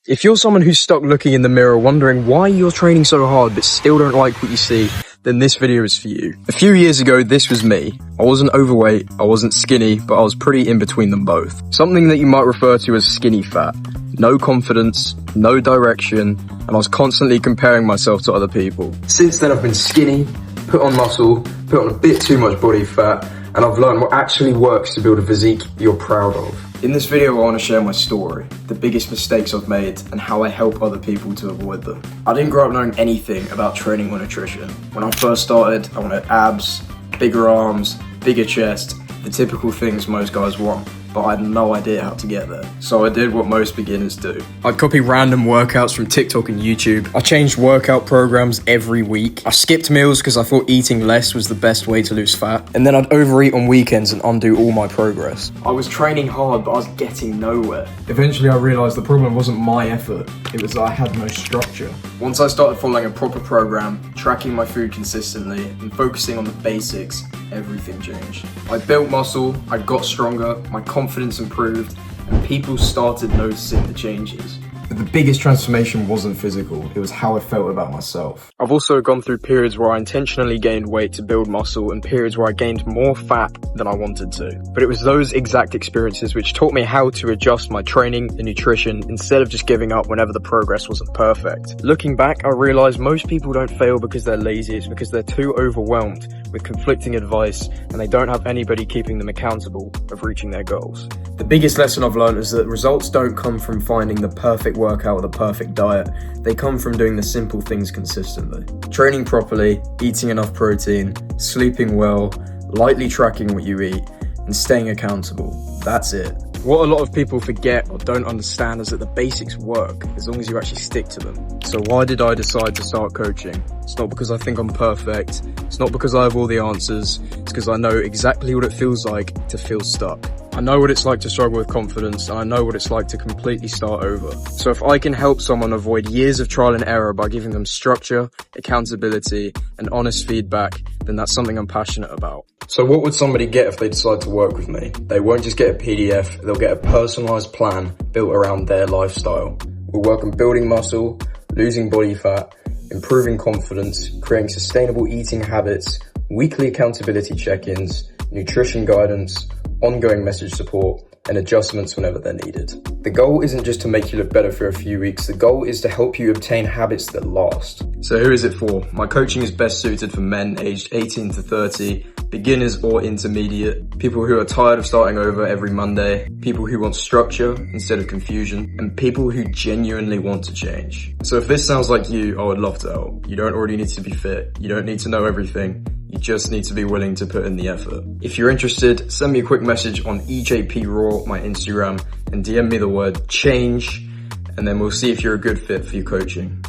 If you're someone who's stuck looking in the mirror wondering why you're training so hard but still don't like what you see, then this video is for you. A few years ago, this was me. I wasn't overweight, I wasn't skinny, but I was pretty in between them both. Something that you might refer to as skinny fat. No confidence, no direction, and I was constantly comparing myself to other people. Since then I've been skinny, put on muscle, put on a bit too much body fat, and I've learned what actually works to build a physique you're proud of. In this video, I want to share my story, the biggest mistakes I've made, and how I help other people to avoid them. I didn't grow up knowing anything about training or nutrition. When I first started, I wanted abs, bigger arms, bigger chest, the typical things most guys want, but I had no idea how to get there. So I did what most beginners do. I'd copy random workouts from TikTok and YouTube. I changed workout programs every week. I skipped meals because I thought eating less was the best way to lose fat. And then I'd overeat on weekends and undo all my progress. I was training hard, but I was getting nowhere. Eventually I realized the problem wasn't my effort, it was that I had no structure. Once I started following a proper program, tracking my food consistently, and focusing on the basics, everything changed. I built muscle, I got stronger, my confidence improved, and people started noticing the changes. But the biggest transformation wasn't physical, it was how I felt about myself. I've also gone through periods where I intentionally gained weight to build muscle and periods where I gained more fat than I wanted to. But it was those exact experiences which taught me how to adjust my training and nutrition instead of just giving up whenever the progress wasn't perfect. Looking back, I realized most people don't fail because they're lazy, it's because they're too overwhelmed with conflicting advice and they don't have anybody keeping them accountable of reaching their goals. The biggest lesson I've learned is that results don't come from finding the perfect workout or the perfect diet. They come from doing the simple things consistently. Training properly, eating enough protein, sleeping well, lightly tracking what you eat, and staying accountable. That's it. What a lot of people forget or don't understand is that the basics work as long as you actually stick to them. So why did I decide to start coaching? It's not because I think I'm perfect. It's not because I have all the answers. It's because I know exactly what it feels like to feel stuck. I know what it's like to struggle with confidence, and I know what it's like to completely start over. So if I can help someone avoid years of trial and error by giving them structure, accountability, and honest feedback, then that's something I'm passionate about. So what would somebody get if they decide to work with me? They won't just get a PDF, they'll get a personalised plan built around their lifestyle. We'll work on building muscle, losing body fat, improving confidence, creating sustainable eating habits, weekly accountability check-ins, nutrition guidance, ongoing message support, and adjustments whenever they're needed. The goal isn't just to make you look better for a few weeks, the goal is to help you obtain habits that last. So who is it for? My coaching is best suited for men aged 18 to 30, beginners or intermediate, people who are tired of starting over every Monday, people who want structure instead of confusion, and people who genuinely want to change. So if this sounds like you, I would love to help. You don't already need to be fit, you don't need to know everything, you just need to be willing to put in the effort. If you're interested, send me a quick message on EJPRaw, my Instagram, and DM me the word change, and then we'll see if you're a good fit for your coaching.